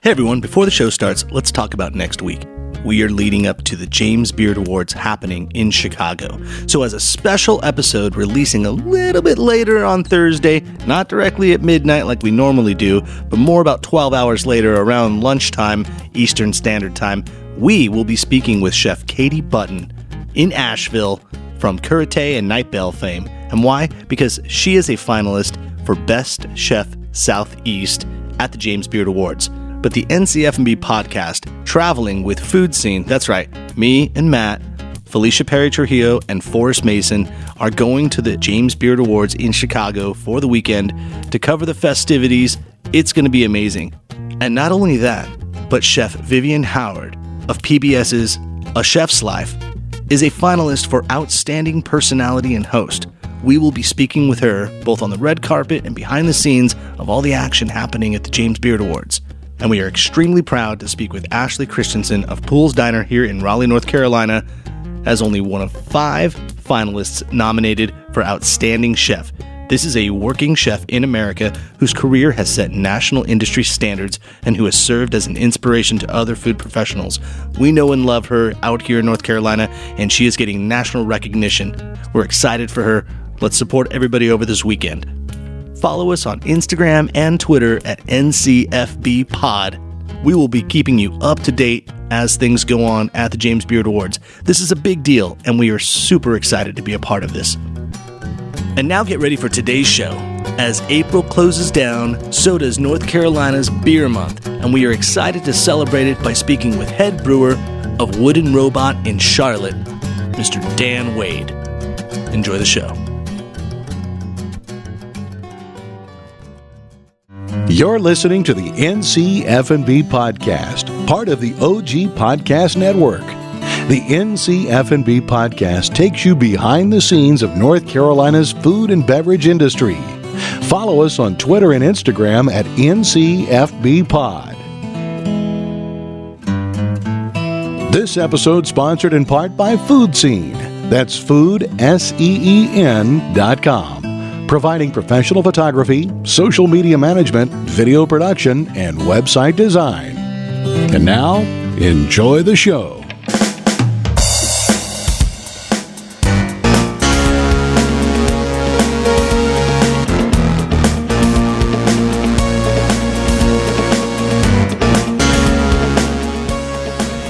Hey everyone, before the show starts, let's talk about next week. We are leading up to the James Beard Awards happening in Chicago. So as a special episode releasing a little bit later on Thursday, not directly at midnight like we normally do, but more about 12 hours later around lunchtime, Eastern Standard Time, we will be speaking with Chef Katie Button in Asheville from Currant and Night Bell fame. And why? Because she is a finalist for Best Chef Southeast at the James Beard Awards. But the NCF&B podcast, Traveling with Food Scene, that's right, me and Matt, Felicia Perry Trujillo, and Forrest Mason are going to the James Beard Awards in Chicago for the weekend to cover the festivities. It's going to be amazing. And not only that, but Chef Vivian Howard of PBS's A Chef's Life is a finalist for Outstanding Personality and Host. We will be speaking with her both on the red carpet and behind the scenes of all the action happening at the James Beard Awards. And we are extremely proud to speak with Ashley Christensen of Pools Diner here in Raleigh, North Carolina, as only one of 5 finalists nominated for Outstanding Chef. This is a working chef in America whose career has set national industry standards and who has served as an inspiration to other food professionals. We know and love her out here in North Carolina, and she is getting national recognition. We're excited for her. Let's support everybody over this weekend. Follow us on Instagram and Twitter at NCFBpod. We will be keeping you up to date as things go on at the James Beard Awards. This is a big deal, and we are super excited to be a part of this. And now get ready for today's show. As April closes down, so does North Carolina's Beer Month, and we are excited to celebrate it by speaking with head brewer of Wooden Robot in Charlotte, Mr. Dan Wade. Enjoy the show. You're listening to the NCF&B podcast, part of the OG Podcast Network. The NCF&B podcast takes you behind the scenes of North Carolina's food and beverage industry. Follow us on Twitter and Instagram at NCFBpod. This episode sponsored in part by Food Scene. That's foodseen.com. Providing professional photography, social media management, video production, and website design. And now, enjoy the show.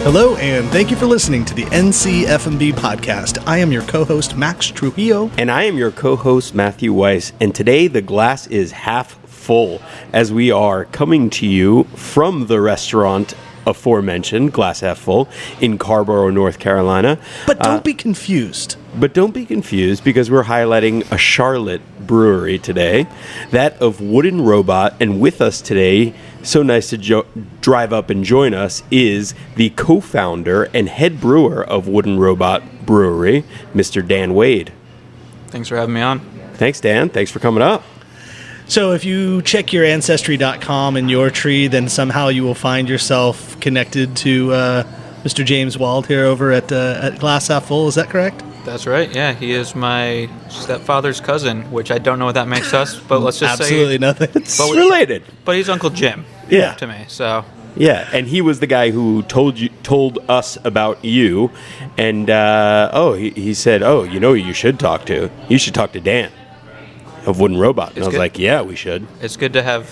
Hello, and thank you for listening to the NCF&B podcast. I am your co-host, Max Trujillo. And I am your co-host, Matthew Weiss. And today, the glass is half full, as we are coming to you from the restaurant aforementioned, Glass Half Full, in Carborough, North Carolina. But don't be confused. But don't be confused, because we're highlighting a Charlotte brewery today, that of Wooden Robot. And with us today, so nice to drive up and join us, is the co-founder and head brewer of Wooden Robot Brewery, Mr. Dan Wade. Thanks for having me on. Thanks, Dan. Thanks for coming up. So if you check your Ancestry.com and your tree, then somehow you will find yourself connected to Mr. James Wald here over at Glass Half Full. Is that correct? That's right. Yeah, he is my stepfather's cousin, which I don't know what that makes us, but let's just Absolutely say... nothing. It's related. But he's Uncle Jim to me, so... Yeah, and he was the guy who told us about you, and he said, you know who you should talk to? You should talk to Dan of Wooden Robot. And I was like, yeah, we should. It's good to have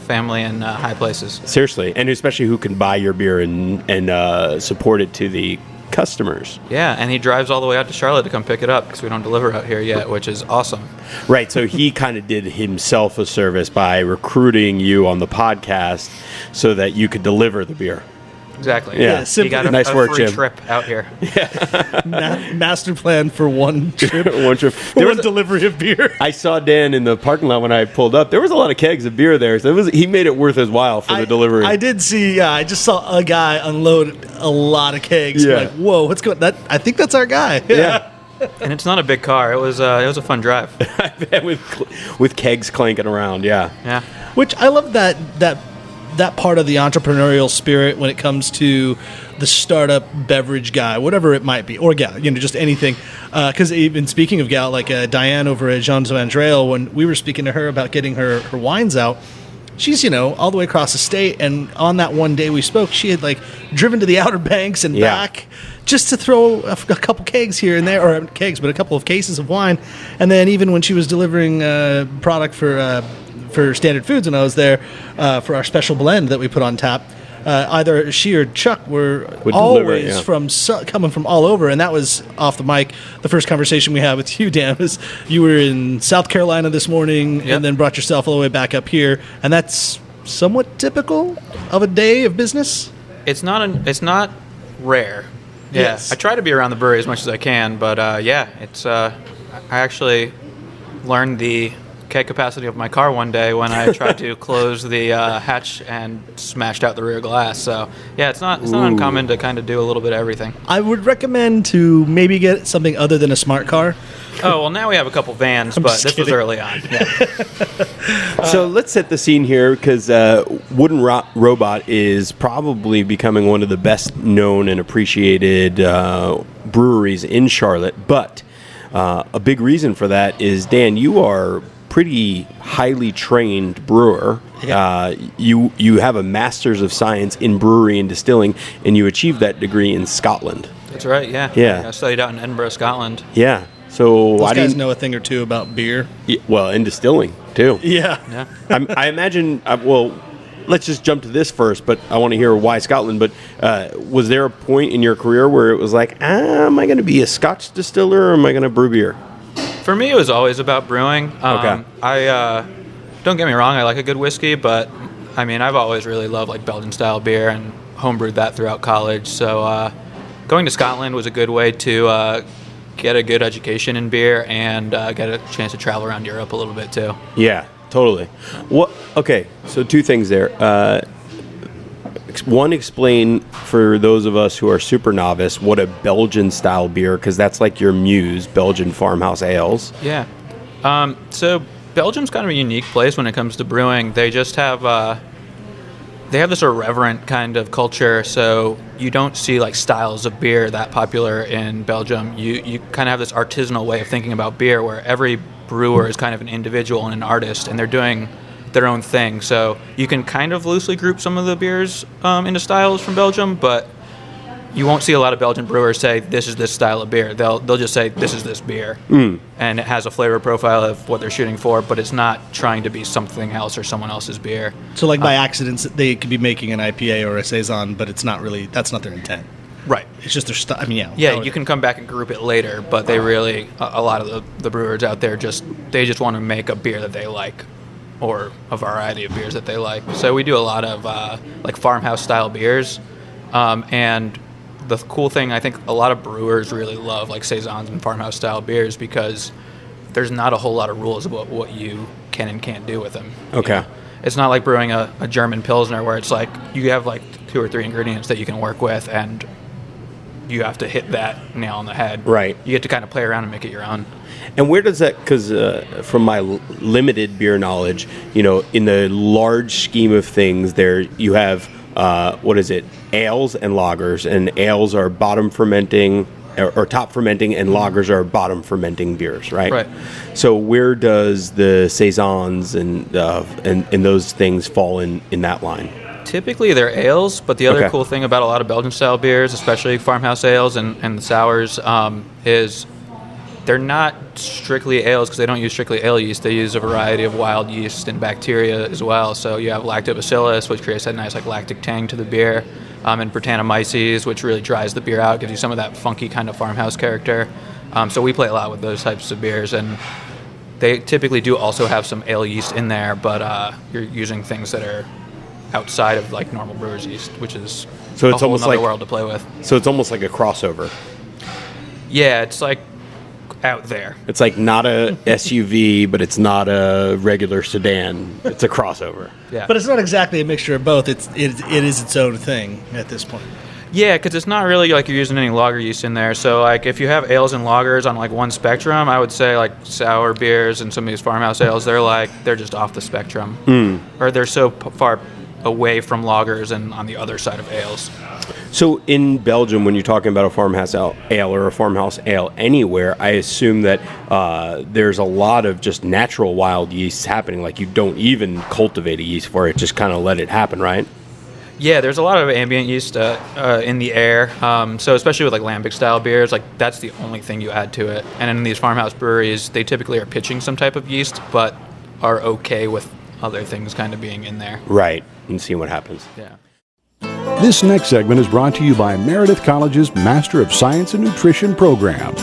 family in high places. Seriously, and especially who can buy your beer and support it to the customers. Yeah, and he drives all the way out to Charlotte to come pick it up because we don't deliver out here yet, which is awesome. Right, so he kind of did himself a service by recruiting you on the podcast so that you could deliver the beer. Exactly. Yeah, he got nice a work, free Jim. trip out here. Master plan for one trip. One trip. One delivery of beer. I saw Dan in the parking lot when I pulled up. There was a lot of kegs of beer there, so he made it worth his while for the delivery. I did see. I just saw a guy unload a lot of kegs. Yeah. Like, whoa, what's going? I think that's our guy. Yeah. And it's not a big car. It was a fun drive. I bet with kegs clanking around. Yeah. Yeah. Which I love that part of the entrepreneurial spirit when it comes to the startup beverage guy, whatever it might be, or gal, just anything. Because even speaking of gal, like Diane over at Jean's Van Trail, when we were speaking to her about getting her wines out, she's, all the way across the state. And on that one day we spoke, she had driven to the Outer Banks and back just to throw a couple kegs here and there, or kegs, but a couple of cases of wine. And then even when she was delivering product for Standard Foods when I was there for our special blend that we put on tap, either she or Chuck would always coming from all over, and that was off the mic. The first conversation we had with you, Dan, was you were in South Carolina this morning and then brought yourself all the way back up here, and that's somewhat typical of a day of business. It's not rare. Yeah, yes. I try to be around the brewery as much as I can, but it's. I actually learned the keg capacity of my car one day when I tried to close the hatch and smashed out the rear glass. So yeah, it's not uncommon to kind of do a little bit of everything. I would recommend to maybe get something other than a smart car. Oh, well, now we have a couple vans, but this was early on. Yeah. So let's set the scene here, because Wooden Robot is probably becoming one of the best known and appreciated breweries in Charlotte. But a big reason for that is, Dan, you are pretty highly trained brewer. Yeah. You have a Master's of Science in Brewery and Distilling, and you achieved that degree in Scotland. That's right, yeah. Yeah. I studied out in Edinburgh, Scotland. Yeah. So those guys know a thing or two about beer. Yeah, well, and distilling, too. Yeah. I imagine, well, let's just jump to this first, but I want to hear why Scotland. But was there a point in your career where it was like, am I going to be a Scotch distiller, or am I going to brew beer? For me, it was always about brewing. Okay. I don't get me wrong, I like a good whiskey, but I mean, I've always really loved Belgian style beer and homebrewed that throughout college. So going to Scotland was a good way to get a good education in beer and get a chance to travel around Europe a little bit too. Yeah, totally. Okay, so two things there. One, explain for those of us who are super novice what a Belgian style beer, because that's like your muse, Belgian farmhouse ales. Yeah. So Belgium's kind of a unique place when it comes to brewing. They just have they have this irreverent kind of culture, so you don't see styles of beer that popular in Belgium. You kind of have this artisanal way of thinking about beer where every brewer is kind of an individual and an artist, and they're doing their own thing. So you can kind of loosely group some of the beers into styles from Belgium, but you won't see a lot of Belgian brewers say this is this style of beer. They'll just say this is this beer, and it has a flavor profile of what they're shooting for, but it's not trying to be something else or someone else's beer. So by accident, they could be making an IPA or a saison, but it's not really, that's not their intent. Right. It's just their style. I mean, yeah, you can come back and group it later, but they really, a lot of the brewers out there just want to make a beer that they like, or a variety of beers that they like. So we do a lot of farmhouse style beers, and the cool thing, I think a lot of brewers really love saisons and farmhouse style beers because there's not a whole lot of rules about what you can and can't do with them. Okay. It's not like brewing a German Pilsner where it's you have 2 or 3 ingredients that you can work with and you have to hit that nail on the head. Right. You get to kind of play around and make it your own. And where does that, because from my limited beer knowledge, in the large scheme of things, there you have, ales and lagers, and ales are bottom fermenting or top fermenting, and lagers are bottom fermenting beers, right? Right. So where does the saisons and those things fall in that line? Typically they're ales, but the other cool thing about a lot of Belgian style beers, especially farmhouse ales and the sours, is they're not strictly ales because they don't use strictly ale yeast. They use a variety of wild yeast and bacteria as well. So you have lactobacillus, which creates that nice lactic tang to the beer, and Brettanomyces, which really dries the beer out, gives you some of that funky kind of farmhouse character. So we play a lot with those types of beers, and they typically do also have some ale yeast in there, but you're using things that are outside of normal brewer's yeast, which is so it's a whole almost other world to play with. So it's almost like a crossover. Yeah, it's out there. It's not a SUV, but it's not a regular sedan. It's a crossover. Yeah, but it's not exactly a mixture of both. It is its own thing at this point. Yeah, because it's not really you're using any lager yeast in there. So if you have ales and lagers on one spectrum, I would say sour beers and some of these farmhouse ales, they're just off the spectrum, or they're so far away from lagers and on the other side of ales. So in Belgium, when you're talking about a farmhouse ale or a farmhouse ale anywhere, I assume that there's a lot of just natural wild yeasts happening. Like you don't even cultivate a yeast for it, just kind of let it happen, right? Yeah, there's a lot of ambient yeast in the air. So especially with like lambic style beers, like that's the only thing you add to it. And in these farmhouse breweries, they typically are pitching some type of yeast, but are okay with other things kind of being in there. Right, and seeing what happens. Yeah. This next segment is brought to you by Meredith College's Master of Science in Nutrition program.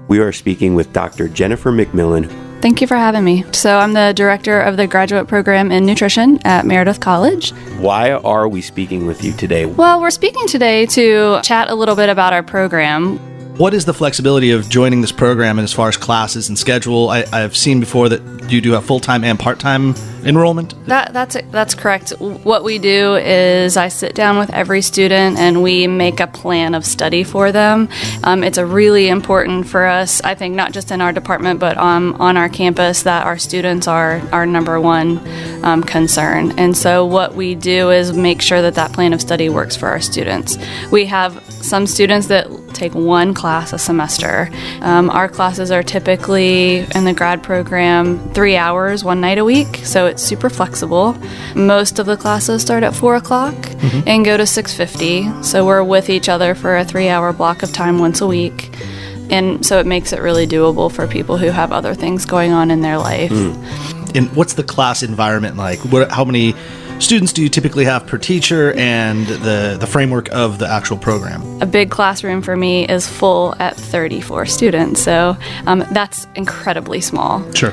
We are speaking with Dr. Jennifer McMillan. Thank you for having me. So I'm the director of the graduate program in nutrition at Meredith College. Why are we speaking with you today? Well, we're speaking today to chat a little bit about our program. What is the flexibility of joining this program and as far as classes and schedule? I've seen before that you do have full-time and part-time enrollment. That's correct. What we do is I sit down with every student and we make a plan of study for them. It's a really important for us, I think, not just in our department, but on our campus, that our students are our number one concern. And so what we do is make sure that that plan of study works for our students. We have some students that take one class a semester. Our classes are typically in the grad program 3 hours, one night a week, so it's super flexible. Most of the classes start at 4 o'clock and go to 6:50, so we're with each other for a 3-hour block of time once a week. And so it makes it really doable for people who have other things going on in their life. And what's the class environment like? How many students do you typically have per teacher, and the framework of the actual program? A big classroom for me is full at 34 students, so that's incredibly small. Sure.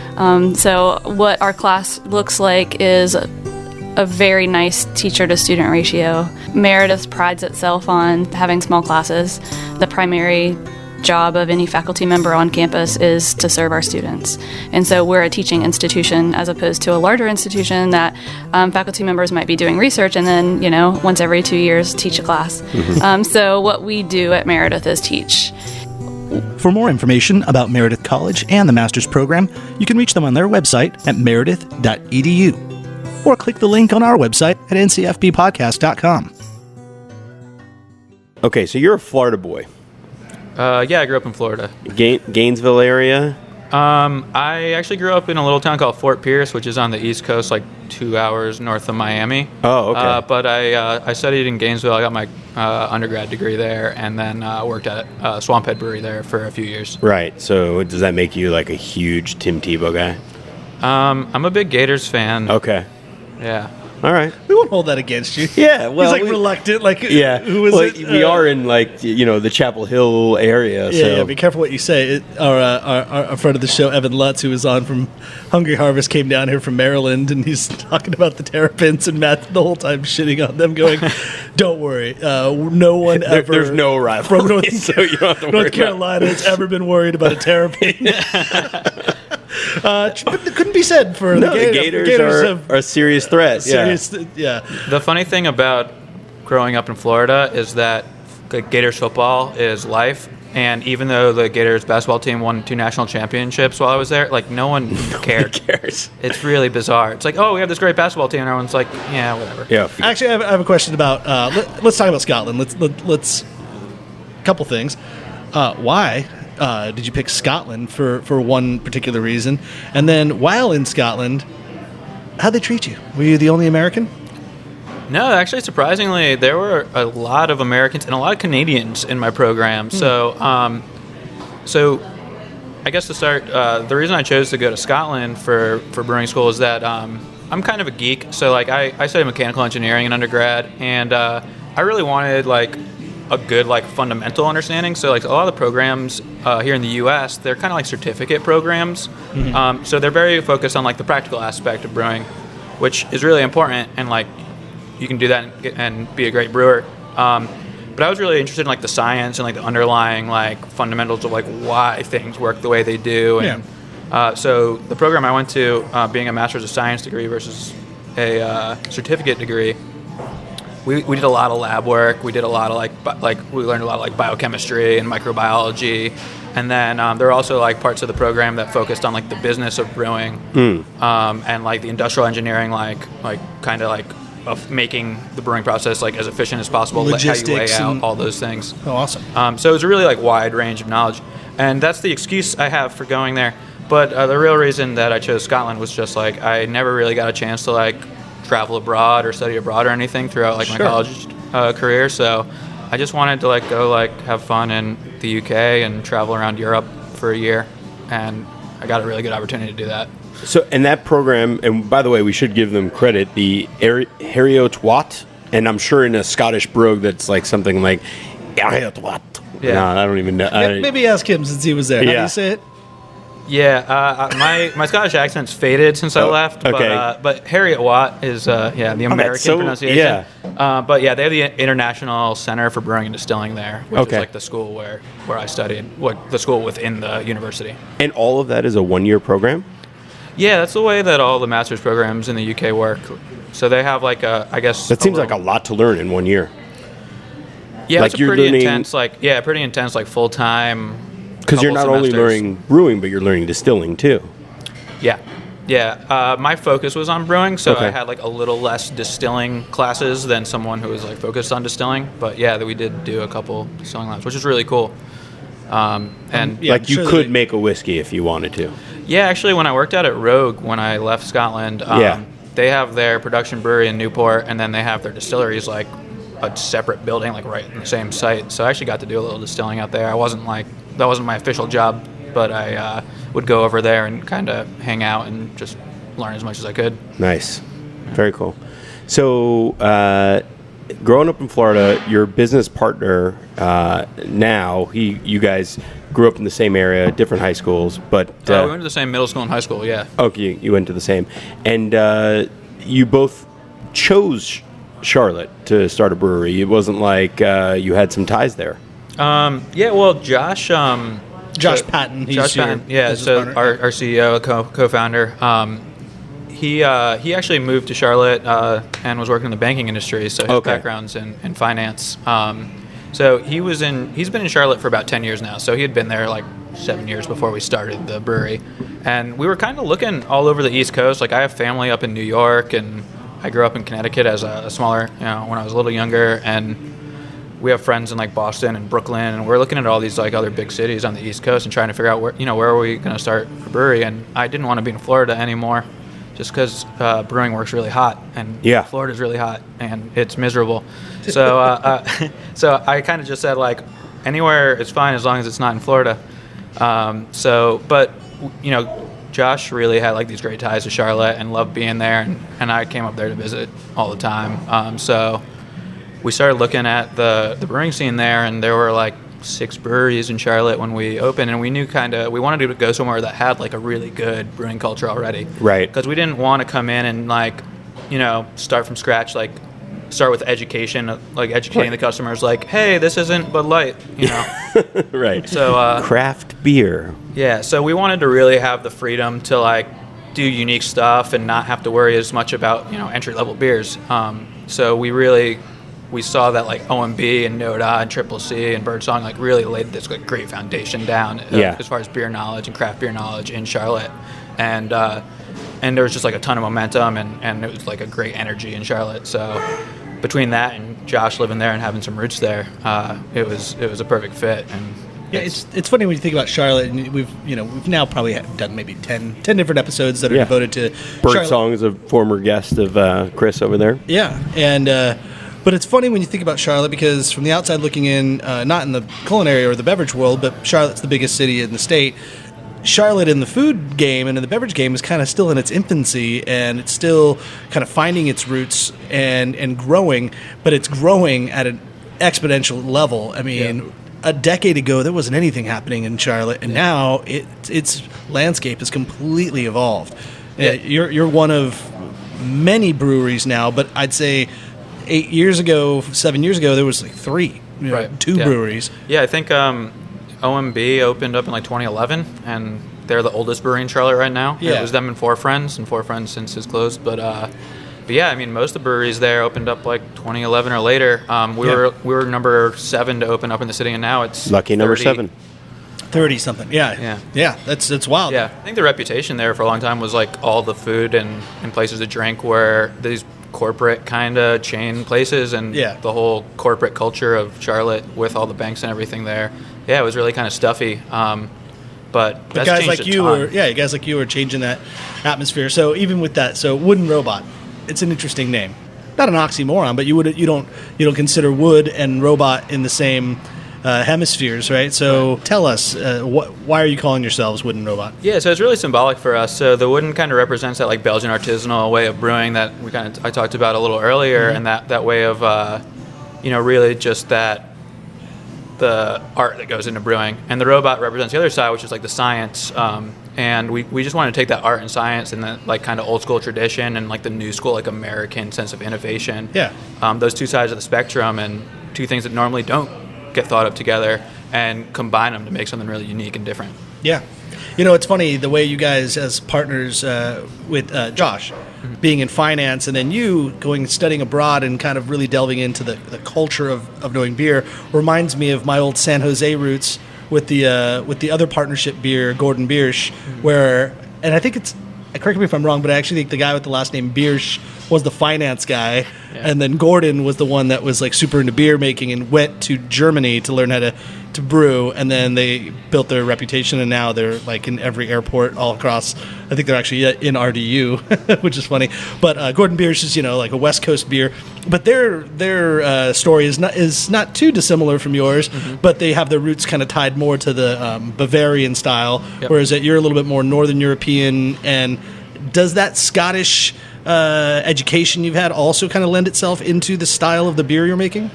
So what our class looks like is a very nice teacher-to-student ratio. Meredith prides itself on having small classes. The primary job of any faculty member on campus is to serve our students. And so we're a teaching institution as opposed to a larger institution that faculty members might be doing research and then, once every 2 years teach a class. So what we do at Meredith is teach. For more information about Meredith College and the master's program, you can reach them on their website at meredith.edu or click the link on our website at ncfbpodcast.com. Okay, so you're a Florida boy. Yeah, I grew up in Florida. Gainesville area? I actually grew up in a little town called Fort Pierce, which is on the East Coast, like 2 hours north of Miami. Oh, okay. But I studied in Gainesville. I got my undergrad degree there, and then worked at Swamphead Brewery there for a few years. Right. So does that make you like a huge Tim Tebow guy? I'm a big Gators fan. Okay. Yeah. All right. We won't hold that against you. Yeah, well, he's reluctant. Yeah. Who is it? We are in the Chapel Hill area. Yeah, so. yeah, be careful what you say. Our friend of the show, Evan Lutz, who was on from Hungry Harvest, came down here from Maryland, and he's talking about the Terrapins, and Matt the whole time shitting on them, going, "Don't worry, no one ever." There's no rivalry, from North, so you don't have to worry North Carolina has ever been worried about a Terrapin. But it couldn't be said for the Gators. The Gators are a serious threat. Yeah. The funny thing about growing up in Florida is that Gators football is life. And even though the Gators basketball team won 2 national championships while I was there, no one cared. cares. It's really bizarre. It's like, oh, we have this great basketball team, and everyone's like, yeah, whatever. Yeah. Actually, I have a question about. Let's talk about Scotland. Let's couple things. Why did you pick Scotland for one particular reason? And then while in Scotland, how'd they treat you? Were you the only American? No, actually, surprisingly, there were a lot of Americans and a lot of Canadians in my program. So I guess to start, the reason I chose to go to Scotland for brewing school is that I'm kind of a geek. So I studied mechanical engineering in undergrad, and I really wanted a good fundamental understanding. So a lot of the programs here in the U.S., they're kind of certificate programs. Mm-hmm. So they're very focused on the practical aspect of brewing, which is really important, and you can do that and be a great brewer. But I was really interested in the science and the underlying fundamentals of why things work the way they do. And so the program I went to, being a Master's of Science degree versus a certificate degree, we did a lot of lab work. We did a lot of we learned a lot of biochemistry and microbiology. And then there are also like parts of the program that focused on like the business of brewing, and like the industrial engineering, like kind of like of making the brewing process like as efficient as possible, Logistics how you lay out and all those things. Oh, awesome. So it's a really like wide range of knowledge, and that's the excuse I have for going there. But the real reason that I chose Scotland was just like I never really got a chance to like travel abroad or study abroad or anything throughout like my college career. So I just wanted to like go like have fun in the UK and travel around Europe for a year, and I got a really good opportunity to do that. So, and that program, and by the way, we should give them credit, the Heriot Watt, and I'm sure in a Scottish brogue that's like something like Heriot Watt. Yeah. No, I don't even know. Maybe ask him since he was there. How do Yeah. you say it? Yeah, my Scottish accent's faded since I left. okay. But Heriot Watt is the American so- pronunciation. yeah. But yeah, they have the International Center for Brewing and Distilling there, which Okay. is like the school where I studied, the school within the university. And all of that is a 1-year program? Yeah, that's the way that all the master's programs in the UK work. So they have like I guess That seems like a lot to learn in 1 year. Yeah, like it's a you're pretty learning- intense pretty intense like full time. Because you're not only learning brewing, but you're learning distilling too. Yeah. My focus was on brewing, so Okay. I had like a little less distilling classes than someone who was like focused on distilling. But yeah, we did do a couple distilling labs, which is really cool. And Yeah, like I'm you sure could that- make a whiskey if you wanted to. yeah, actually, when I worked out at Rogue when I left Scotland, they have their production brewery in Newport, and then they have their distilleries like a separate building, like right in the same site. So I actually got to do a little distilling out there. That wasn't my official job, but I would go over there and kind of hang out and just learn as much as I could. Nice. Very cool. So, growing up in Florida, your business partner now, you guys grew up in the same area, different high schools, but... We went to the same middle school and high school, yeah. Okay, you went to the same. And you both chose Charlotte to start a brewery. It wasn't like you had some ties there. Yeah, well, Josh Patton. Josh Patton, yeah, so our CEO, co-founder, he actually moved to Charlotte and was working in the banking industry, so his background's in finance. So he's been in Charlotte for about 10 years now, so he had been there like 7 years before we started the brewery. And we were kind of looking all over the East Coast. Like I have family up in New York, and I grew up in Connecticut as a smaller, when I was a little younger, and we have friends in like Boston and Brooklyn, and we're looking at all these like other big cities on the East Coast and trying to figure out where are we going to start a brewery. And I didn't want to be in Florida anymore, just because brewing works really hot, and Florida's really hot and it's miserable. So so I kind of just said like anywhere is fine as long as it's not in Florida. But Josh really had like these great ties to Charlotte and loved being there, and I came up there to visit all the time. So we started looking at the brewing scene there, and there were like 6 breweries in Charlotte when we opened, and we knew we wanted to go somewhere that had like a really good brewing culture already. Right. Because we didn't want to come in and like, start from scratch, like start with education, like educating the customers, like, hey, this isn't Bud Light, Right. So craft beer. Yeah, so we wanted to really have the freedom to like do unique stuff and not have to worry as much about entry level beers. So we saw that like OMB and Noda and Triple C and Birdsong like really laid this like great foundation down as far as beer knowledge and craft beer knowledge in Charlotte, and there was just like a ton of momentum and it was like a great energy in Charlotte. So between that and Josh living there and having some roots there, it was a perfect fit. And yeah, it's funny when you think about Charlotte, and we've now probably done maybe 10 different episodes that are devoted to Birdsong is a former guest of Chris over there. Yeah, and but it's funny when you think about Charlotte, because from the outside looking in, not in the culinary or the beverage world, but Charlotte's the biggest city in the state. Charlotte in the food game and in the beverage game is kind of still in its infancy, and it's still kind of finding its roots and growing, but it's growing at an exponential level. I mean, a decade ago, there wasn't anything happening in Charlotte, and now its landscape has completely evolved. Yeah. You're one of many breweries now, but I'd say 7 years ago, there was like 3, two breweries. Yeah, I think OMB opened up in like 2011, and they're the oldest brewery in Charlotte right now. Yeah. It was them and Four Friends since it's closed. But yeah, I mean, most of the breweries there opened up like 2011 or later. We were number 7 to open up in the city, and now it's lucky 30, number 7. 30 something. Yeah. That's wild. Yeah, I think the reputation there for a long time was like all the food and places to drink were these corporate kind of chain places, and the whole corporate culture of Charlotte with all the banks and everything there. Yeah, it was really kind of stuffy. But that's guys like changed you a ton. guys like you are changing that atmosphere. So even with that, so Wooden Robot, it's an interesting name. Not an oxymoron, but you don't consider wood and robot in the same hemispheres, right? So tell us, why are you calling yourselves Wooden Robot? Yeah, so it's really symbolic for us. So the wooden kind of represents that like Belgian artisanal way of brewing that I talked about a little earlier, and that way of really just that the art that goes into brewing. And the robot represents the other side, which is like the science. And we just want to take that art and science and that like kind of old school tradition and like the new school like American sense of innovation. Yeah. Those two sides of the spectrum and two things that normally don't get thought of together, and combine them to make something really unique and different. Yeah. It's funny the way you guys as partners with Josh being in finance, and then you going studying abroad and kind of really delving into the culture of knowing beer reminds me of my old San Jose roots with the other partnership beer, Gordon Biersch, where, and I think it's, correct me if I'm wrong, but I actually think the guy with the last name Biersch was the finance guy, and then Gordon was the one that was like super into beer making and went to Germany to learn how to brew, and then they built their reputation, and now they're like in every airport all across. I think they're actually in RDU, which is funny. But Gordon Biersch is like a West Coast beer, but their story is not too dissimilar from yours, but they have their roots kind of tied more to the Bavarian style, whereas that you're a little bit more Northern European. And does that Scottish education you've had also kind of lend itself into the style of the beer you're making?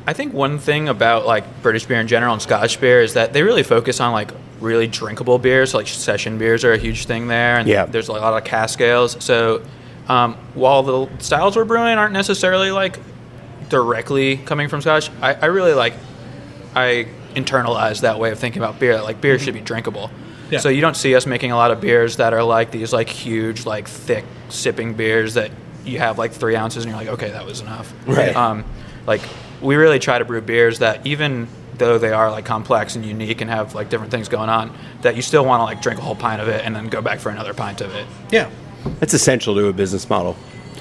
I think one thing about like British beer in general and Scottish beer is that they really focus on like really drinkable beers. So, like session beers are a huge thing there, and there's a lot of cask ales. So while the styles we're brewing aren't necessarily like directly coming from Scotch, I really I internalize that way of thinking about beer. That like beer should be drinkable. Yeah. So you don't see us making a lot of beers that are like these like huge like thick sipping beers that you have like 3 ounces and you're like, okay, that was enough. Right. We really try to brew beers that even though they are like complex and unique and have like different things going on, that you still want to like drink a whole pint of it and then go back for another pint of it. Yeah. That's essential to a business model.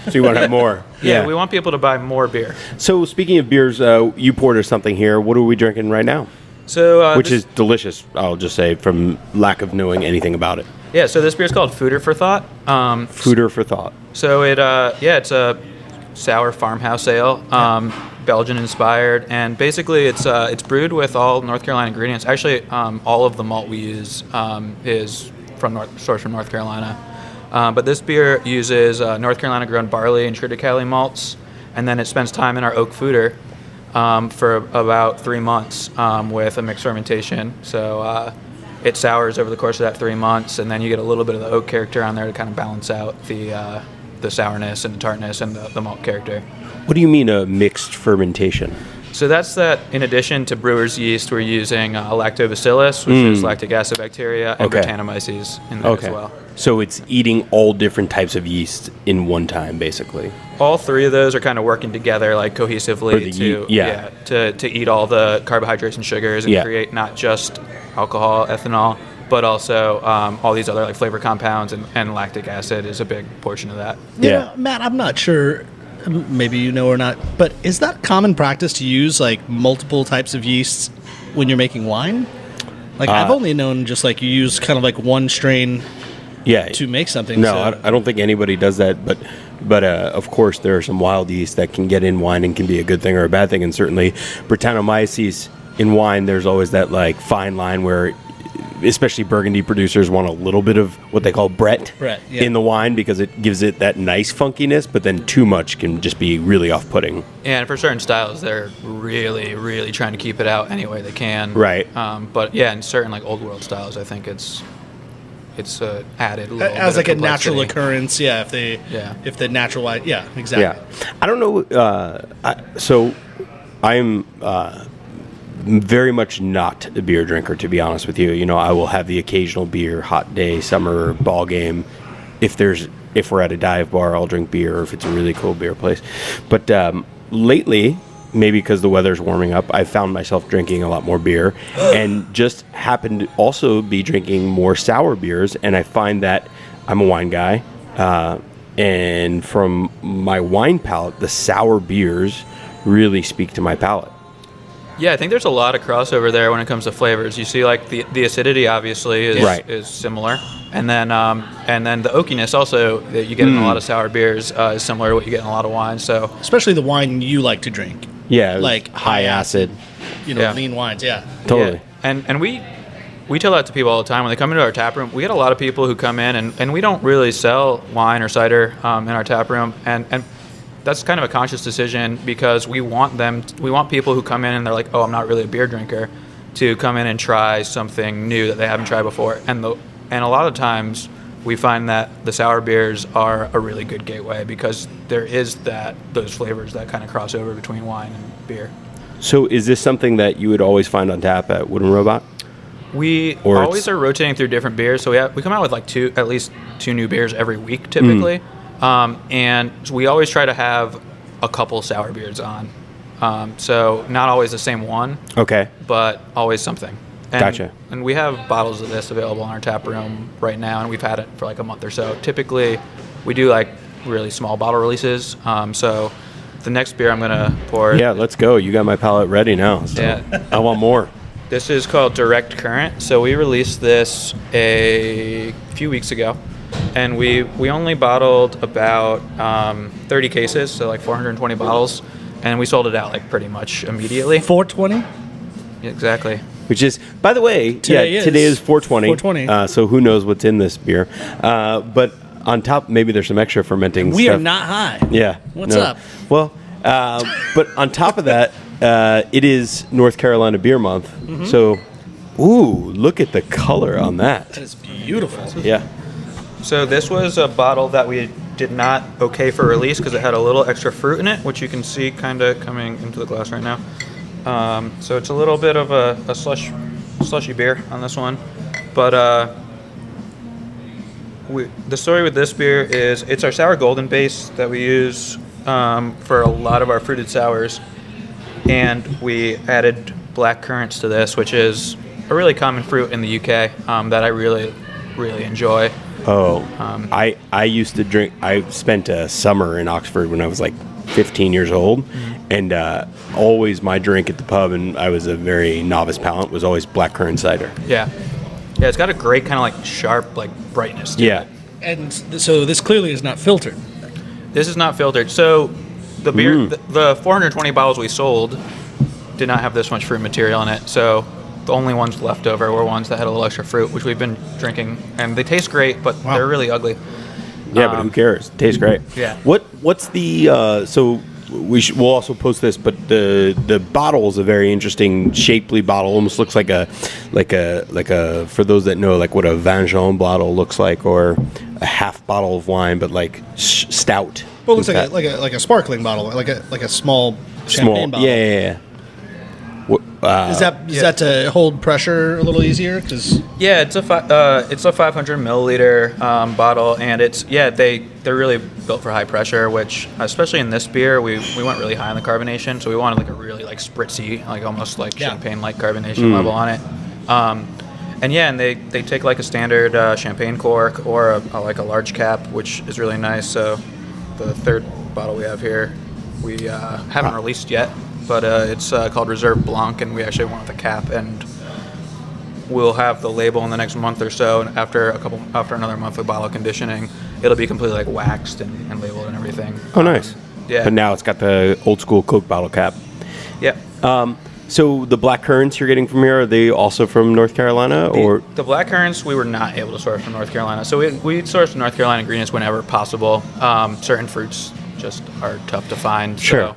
So you want to have more. Yeah, we want people to buy more beer. So speaking of beers, you poured us something here. What are we drinking right now? So which is delicious, I'll just say, from lack of knowing anything about it. Yeah, so this beer is called Fooder for Thought. Fooder for Thought. So it's a sour farmhouse ale, Belgian inspired, and basically it's brewed with all North Carolina ingredients. Actually, all of the malt we use is sourced from North Carolina. But this beer uses North Carolina grown barley and triticale malts, and then it spends time in our oak fooder for about 3 months with a mixed fermentation. So it sours over the course of that 3 months, and then you get a little bit of the oak character on there to kind of balance out the sourness and the tartness and the malt character. What do you mean a mixed fermentation? So that's that in addition to brewer's yeast, we're using lactobacillus, which is lactic acid bacteria, and Brettanomyces in there as well. So it's eating all different types of yeast in one time, basically. All three of those are kind of working together like cohesively to eat all the carbohydrates and sugars and create not just alcohol, ethanol, but also all these other like flavor compounds, and lactic acid is a big portion of that. Yeah, Matt, I'm not sure, maybe you know or not, but is that common practice to use like multiple types of yeasts when you're making wine? Like I've only known just like you use kind of like one strain to make something. No, I don't think anybody does that, but of course there are some wild yeast that can get in wine and can be a good thing or a bad thing, and certainly Brettanomyces in wine, there's always that like fine line where especially Burgundy producers want a little bit of what they call Brett in the wine because it gives it that nice funkiness, but then too much can just be really off-putting. And for certain styles, they're really, really trying to keep it out any way they can. Right. But yeah, in certain like old world styles, I think it's added a little as bit like of a natural complexity. occurrence. If the natural wine, exactly. Yeah, I don't know. So I'm very much not a beer drinker, to be honest with you. You know, I will have the occasional beer, hot day, summer, ball game. If we're at a dive bar, I'll drink beer, or if it's a really cool beer place. But lately, maybe because the weather's warming up, I found myself drinking a lot more beer and just happened to also be drinking more sour beers. And I find that I'm a wine guy. And from my wine palate, the sour beers really speak to my palate. Yeah, I think there's a lot of crossover there when it comes to flavors. You see, like the acidity obviously is similar, and then the oakiness also that you get in a lot of sour beers is similar to what you get in a lot of wines. So Especially the wine you like to drink. Yeah, Like high acid. Lean wines. Yeah. Totally. Yeah. And we tell that to people all the time when they come into our tap room. We get a lot of people who come in and we don't really sell wine or cider in our tap room, and that's kind of a conscious decision because we want people who come in and they're like, oh, I'm not really a beer drinker, to come in and try something new that they haven't tried before. And a lot of times we find that the sour beers are a really good gateway because there is those flavors that kind of cross over between wine and beer. So is this something that you would always find on tap at Wooden Robot? We always are rotating through different beers. So we come out with like at least two new beers every week typically. And we always try to have a couple sour beers on. So not always the same one. Okay. But always something. Gotcha. And we have bottles of this available in our tap room right now, and we've had it for like a month or so. Typically, we do like really small bottle releases. So the next beer I'm going to pour... Yeah, let's go. You got my palate ready now. So Yeah. I want more. This is called Direct Currant. So we released this a few weeks ago. And we only bottled about 30 cases, so like 420 bottles, and we sold it out like pretty much immediately. 420? Yeah, exactly. Which is, by the way, today is 420. 420. So who knows what's in this beer. But on top, maybe there's some extra fermenting We stuff. are not high. Yeah. What's up? Well, but on top of that, it is North Carolina Beer Month. Mm-hmm. So, look at the color on that. That is beautiful. Yeah. So this was a bottle that we did not okay for release because it had a little extra fruit in it, which you can see kind of coming into the glass right now. So it's a little bit of a slushy beer on this one. But the story with this beer is it's our sour golden base that we use for a lot of our fruited sours. And we added black currants to this, which is a really common fruit in the UK that I really, really enjoy. Oh, I used to drink. I spent a summer in Oxford when I was like 15 years old, and always my drink at the pub, and I was a very novice palate, was always blackcurrant cider. Yeah, it's got a great kind of like sharp like brightness to it. And so this clearly is not filtered. This is not filtered. So the beer, the 420 bottles we sold did not have this much fruit material in it. So the only ones left over were ones that had a little extra fruit, which we've been drinking, and they taste great, but they're really ugly. Yeah, but who cares? Tastes great. Yeah. What's the so we'll also post this, but the bottle is a very interesting shapely bottle. Almost looks like a for those that know like what a Vin Jaune bottle looks like, or a half bottle of wine, but like stout. Well, it looks like a sparkling bottle, like a small champagne bottle. Yeah. Is that to hold pressure a little easier? Yeah, it's a 500 milliliter bottle, and they're really built for high pressure. Which, especially in this beer, we went really high on the carbonation, so we wanted like a really like spritzy, like almost like champagne-like carbonation level on it. And they take like a standard champagne cork or like a large cap, which is really nice. So the third bottle we have here, we haven't released yet. But it's called Reserve Blanc, and we actually went with a cap, and we'll have the label in the next month or so. And after another month of bottle conditioning, it'll be completely like waxed and labeled and everything. Oh, nice. Yeah. But now it's got the old school Coke bottle cap. Yeah. So the black currants you're getting from here, are they also from North Carolina, or the black currants we were not able to source from North Carolina. So we source North Carolina ingredients whenever possible. Certain fruits just are tough to find. Sure. So,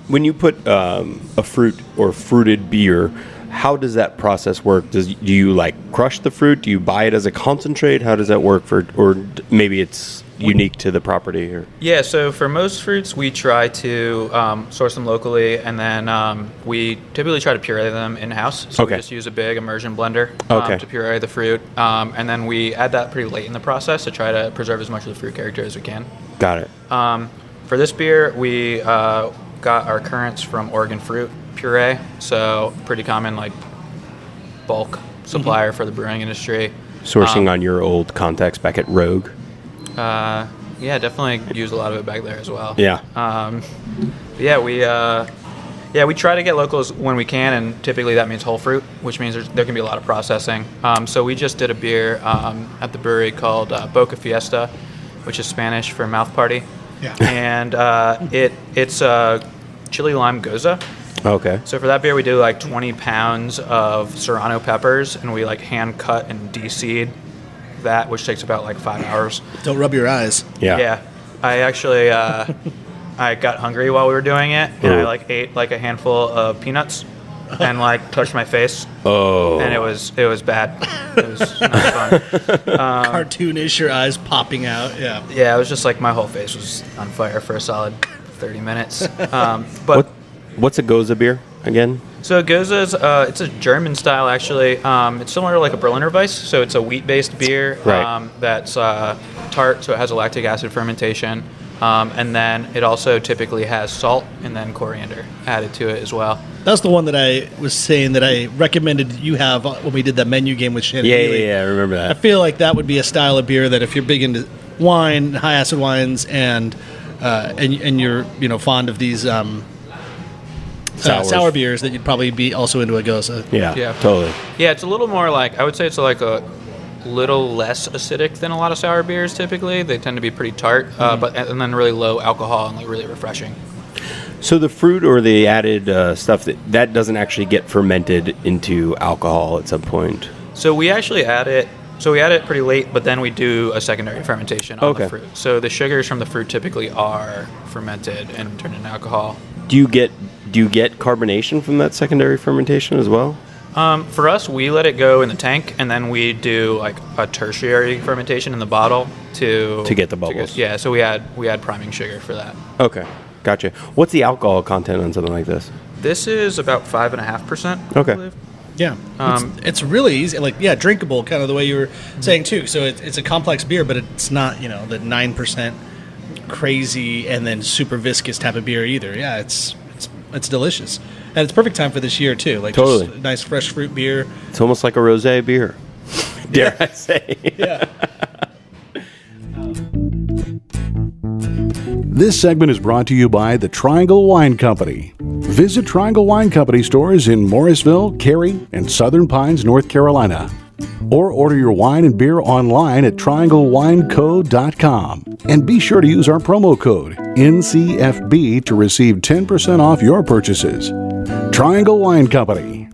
when you put a fruit or fruited beer, how does that process work? Do you like crush the fruit? Do you buy it as a concentrate? How does that work or maybe it's unique to the property here? Yeah, so for most fruits, we try to source them locally, and then we typically try to puree them in-house. So we just use a big immersion blender to puree the fruit, and then we add that pretty late in the process to try to preserve as much of the fruit character as we can. Got it. For this beer, we got our currants from Oregon Fruit Puree, so pretty common like bulk supplier for the brewing industry. Sourcing on your old contacts back at Rogue. Yeah, definitely use a lot of it back there as well. Yeah. We try to get locals when we can, and typically that means whole fruit, which means there can be a lot of processing. So we just did a beer at the brewery called Boca Fiesta, which is Spanish for mouth party. Yeah. And it's chili lime goza. Okay. So for that beer, we do like 20 pounds of Serrano peppers, and we like hand cut and de-seed that, which takes about like 5 hours. Don't rub your eyes. Yeah. Yeah. I actually I got hungry while we were doing it, and I like ate like a handful of peanuts and like touched my face. Oh. And it was bad. It was not fun. Cartoonish, your eyes popping out. Yeah. Yeah, it was just like my whole face was on fire for a solid 30 minutes. But What's a Goza beer again? so Goza's it's a German style actually. It's similar to like a Berliner Weiss. So it's a wheat-based beer Right. that's tart, so it has a lactic acid fermentation. And then it also typically has salt and then coriander added to it as well. That's the one that I was saying that I recommended you have when we did that menu game with Shannon Healy. Yeah, I remember I that. feel like that would be a style of beer that if you're big into wine, high acid wines, and you're fond of these sour beers, that you'd probably be also into a Goza. Yeah, Yeah. totally. Yeah, it's a little more like, I would say it's like a little less acidic than a lot of sour beers typically. They tend to be pretty tart, and then really low alcohol and like really refreshing. So the fruit or the added stuff, that doesn't actually get fermented into alcohol at some point? So we actually add it. So we add it pretty late, but then we do a secondary fermentation on the fruit. So the sugars from the fruit typically are fermented and turned into alcohol. Do you get carbonation from that secondary fermentation as well? For us, we let it go in the tank, and then we do like a tertiary fermentation in the bottle to get the bubbles. Yeah, so we add priming sugar for that. Okay, gotcha. What's the alcohol content on something like this? This is about 5.5%. Okay. I believe. Yeah, it's really easy. Like, drinkable, kind of the way you were saying too. So it's a complex beer, but it's not the 9% crazy and then super viscous type of beer either. Yeah, it's delicious, and it's perfect time for this year too. Like Totally. just a nice fresh fruit beer. It's almost like a rosé beer. Dare I say? Yeah. This segment is brought to you by the Triangle Wine Company. Visit Triangle Wine Company stores in Morrisville, Cary, and Southern Pines, North Carolina. Or order your wine and beer online at trianglewineco.com. And be sure to use our promo code NCFB to receive 10% off your purchases. Triangle Wine Company.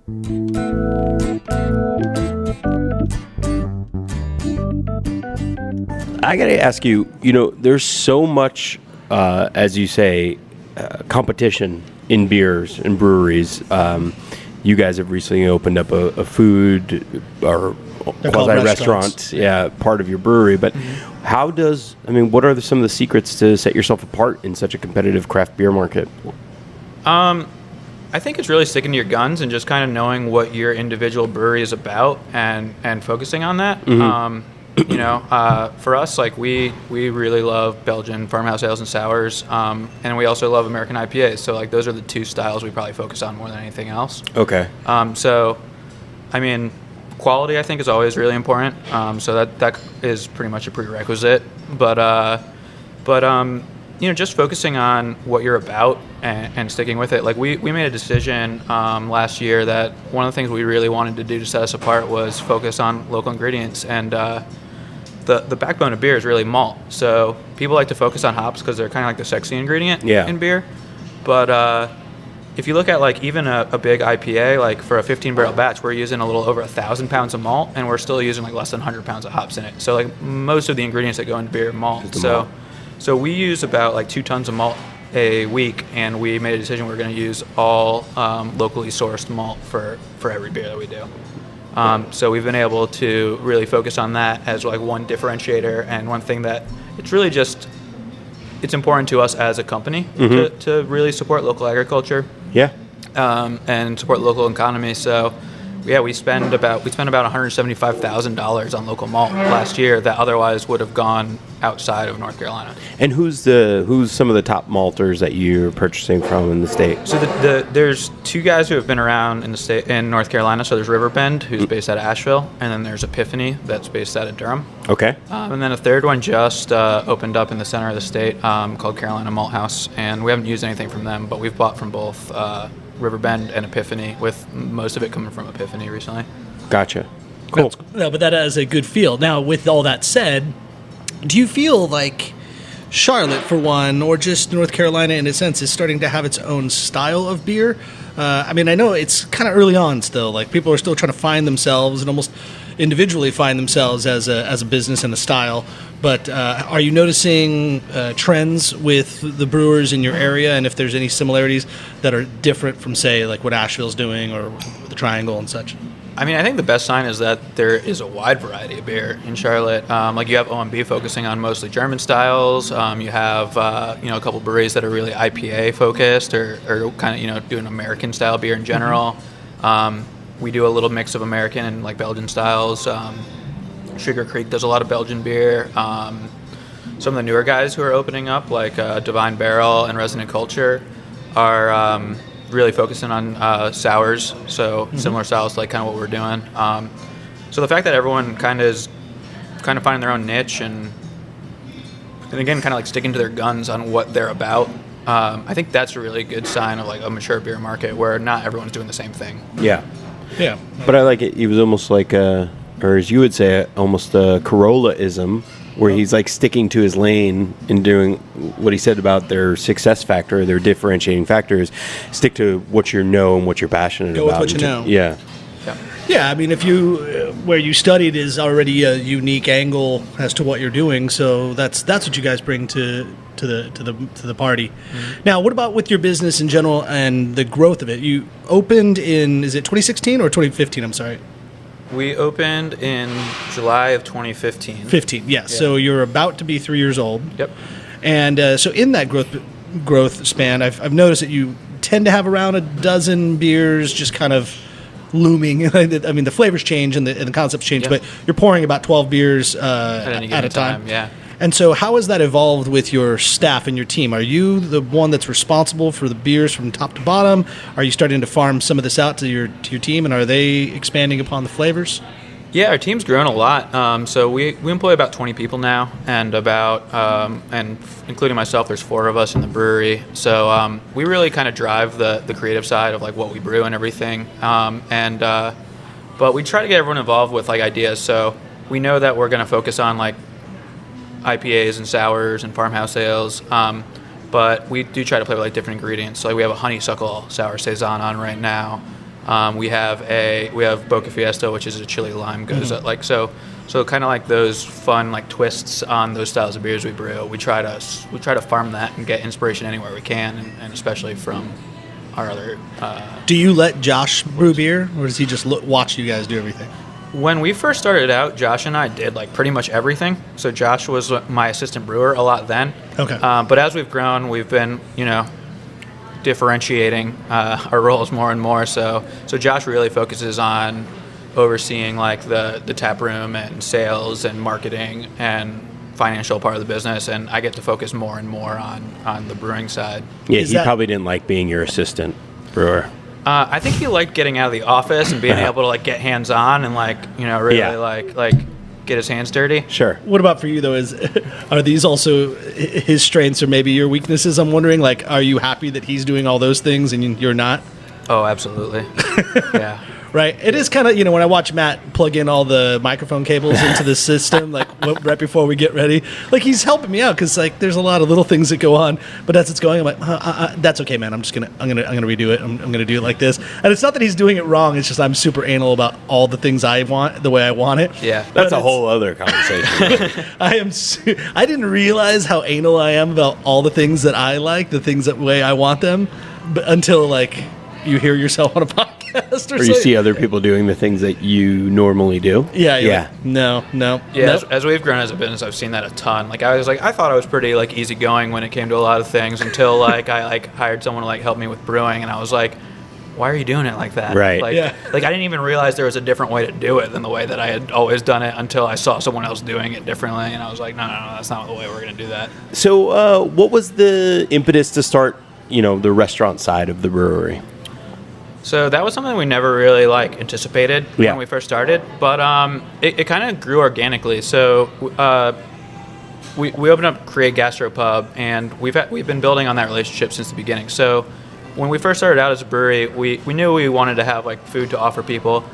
I got to ask you, there's so much, as you say, competition in beers and breweries. You guys have recently opened up a food or quasi-restaurant part of your brewery. But what are some of the secrets to set yourself apart in such a competitive craft beer market? I think it's really sticking to your guns and just kind of knowing what your individual brewery is about and focusing on that. For us, like we really love Belgian farmhouse ales and sours, and we also love American IPAs. So like those are the two styles we probably focus on more than anything else. Okay. Quality I think is always really important. So that is pretty much a prerequisite. But just focusing on what you're about and sticking with it. Like we made a decision last year that one of the things we really wanted to do to set us apart was focus on local ingredients, and the backbone of beer is really malt. So people like to focus on hops because they're kind of like the sexy ingredient in beer. But if you look at like even a big IPA, like for a 15-barrel batch, we're using a little over 1,000 pounds of malt, and we're still using like less than 100 pounds of hops in it. So like most of the ingredients that go into beer are malt. So we use about like 2 tons of malt a week, and we made a decision we're going to use all locally sourced malt for every beer that we do. So we've been able to really focus on that as like one differentiator, and one thing that it's important to us as a company to really support local agriculture. Yeah. And support local economy. So we spent about $175,000 on local malt last year that otherwise would have gone outside of North Carolina. And who's some of the top malters that you're purchasing from in the state? So there's two guys who have been around in the state in North Carolina. So there's Riverbend, who's based out of Asheville, and then there's Epiphany, that's based out of Durham. Okay. And then a third one just opened up in the center of the state called Carolina Malt House, and we haven't used anything from them, but we've bought from both Riverbend and Epiphany, with most of it coming from Epiphany recently. Gotcha. Cool. No, but that is a good feel. Now, with all that said, do you feel like Charlotte, for one, or just North Carolina in a sense, is starting to have its own style of beer? I mean, I know it's kind of early on still. Like, people are still trying to find themselves and almost individually find themselves as a business and a style. But are you noticing trends with the brewers in your area, and if there's any similarities that are different from, say, like what Asheville's doing or the Triangle and such? I mean, I think the best sign is that there is a wide variety of beer in Charlotte. Like, you have OMB focusing on mostly German styles. You have a couple breweries that are really IPA focused, or kind of doing American style beer in general. We do a little mix of American and like Belgian styles. Sugar Creek does a lot of Belgian beer. Some of the newer guys who are opening up, like Divine Barrel and Resonant Culture, are really focusing on sours, so similar styles to like kind of what we're doing. So the fact that everyone kind of finding their own niche and again kind of like sticking to their guns on what they're about, I think that's a really good sign of like a mature beer market where not everyone's doing the same thing. Yeah. Yeah. But I like it. It was almost like or as you would say, almost a Corolla-ism, where he's like sticking to his lane and doing what he said about their success factor, their differentiating factors. Stick to what you know and what you're passionate about. Go with what you know. Yeah. Yeah, I mean, if you where you studied is already a unique angle as to what you're doing, so that's what you guys bring to the party. Mm-hmm. Now, what about with your business in general and the growth of it? You opened in, is it 2016 or 2015? I'm sorry. We opened in July of 2015. 15, yeah. So you're about to be 3 years old. Yep. And so in that growth span, I've noticed that you tend to have around a dozen beers just kind of looming. I mean, the flavors change and the concepts change, but you're pouring about 12 beers at a time. Yeah. And so how has that evolved with your staff and your team? Are you the one that's responsible for the beers from top to bottom? Are you starting to farm some of this out to your team, and are they expanding upon the flavors? Yeah, our team's grown a lot. So we employ about 20 people now, and and including myself, there's 4 of us in the brewery. So we really kind of drive the creative side of like what we brew and everything. But we try to get everyone involved with like ideas. So we know that we're going to focus on like IPAs and sours and farmhouse ales. But we do try to play with like different ingredients. So like we have a honeysuckle sour saison on right now. We have Boca Fiesta, which is a chili lime goes like so kind of like those fun like twists on those styles of beers we brew. We try to farm that and get inspiration anywhere we can, and especially from our other. Do you let Josh brew beer, or does he just watch you guys do everything? When we first started out, Josh and I did like pretty much everything. So Josh was my assistant brewer a lot then. Okay. But as we've grown, we've been differentiating our roles more and more. So Josh really focuses on overseeing like the tap room and sales and marketing and financial part of the business, and I get to focus more and more on the brewing side. Yeah, he probably didn't like being your assistant brewer. I think he liked getting out of the office and being able to like get hands on and like really like get his hands dirty. Sure. What about for you though? Are these also his strengths or maybe your weaknesses? I'm wondering. Like, are you happy that he's doing all those things and you're not? Oh, absolutely. Yeah. Right. It is kind of, when I watch Matt plug in all the microphone cables into the system, like right before we get ready, like he's helping me out because like there's a lot of little things that go on. But as it's going, I'm like, that's okay, man. I'm gonna redo it. I'm gonna do it like this. And it's not that he's doing it wrong. It's just I'm super anal about all the things I want the way I want it. Yeah, that's a whole other conversation. I didn't realize how anal I am about all the things that I like, the things that way I want them, but until like you hear yourself on a podcast. Or you see other people doing the things that you normally do. Yeah. Like, no. Yeah, as we've grown as a business, I've seen that a ton. Like I thought I was pretty like easygoing when it came to a lot of things until like I like hired someone to like help me with brewing, and I was like, why are you doing it like that? Right. Like, like I didn't even realize there was a different way to do it than the way that I had always done it until I saw someone else doing it differently, and I was like, no, that's not the way we're going to do that. So, what was the impetus to start, the restaurant side of the brewery? So that was something we never really anticipated Yeah. when we first started, but it kind of grew organically. So we opened up Create Gastropub, and we've been building on that relationship since the beginning. So when we first started out as a brewery, we knew we wanted to have food to offer people.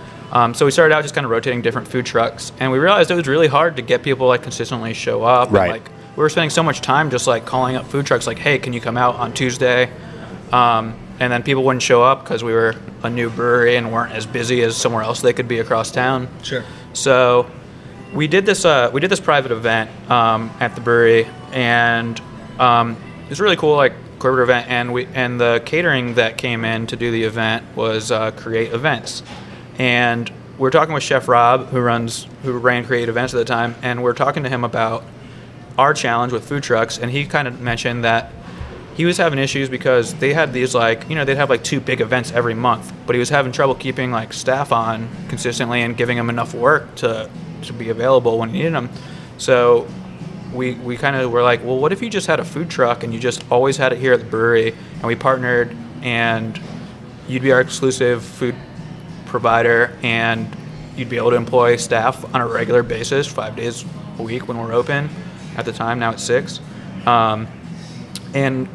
So we started out just kind of rotating different food trucks, and we realized it was really hard to get people consistently show up. Right. And, we were spending so much time just calling up food trucks, hey, can you come out on Tuesday? And then people wouldn't show up because we were a new brewery and weren't as busy as somewhere else they could be across town. Sure. So we did this private event at the brewery, and it was really cool, corporate event. And the catering that came in to do the event was Create Events, and we're talking with Chef Rob, who ran Create Events at the time, and we're talking to him about our challenge with food trucks, and he kind of mentioned that he was having issues because they had these they'd have 2 big events every month, but he was having trouble keeping staff on consistently and giving them enough work to be available when he needed them. So we kind of were like, well, what if you just had a food truck and you just always had it here at the brewery, and we partnered, and you'd be our exclusive food provider, and you'd be able to employ staff on a regular basis 5 days a week when we're open. At the time, now it's 6. And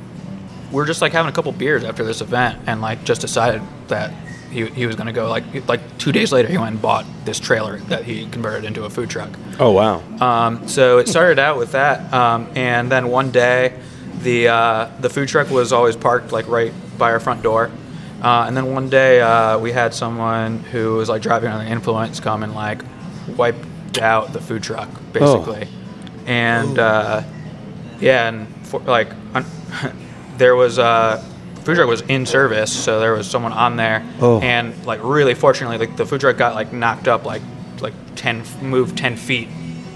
we're just having a couple beers after this event, and just decided that he was going to go. 2 days later, he went and bought this trailer that he converted into a food truck. Oh wow! So it started out with that, and then one day, the food truck was always parked right by our front door, and then one day we had someone who was driving under the influence come and wiped out the food truck basically, and there was food truck was in service, so there was someone on there, and really fortunately, the food truck got knocked up moved 10 feet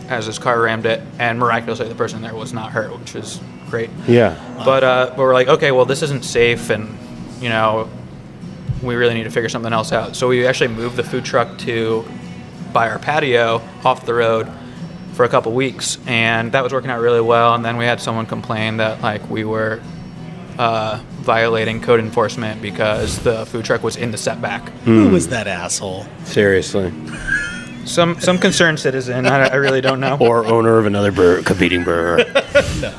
as his car rammed it, and miraculously the person there was not hurt, which was great. Yeah. But we're okay, well, this isn't safe, and we really need to figure something else out. So we actually moved the food truck by our patio off the road for a couple weeks, and that was working out really well. And then we had someone complain that we were violating code enforcement because the food truck was in the setback. Who was that asshole? Seriously. Some concerned citizen. I really don't know. Or owner of another competing brewer.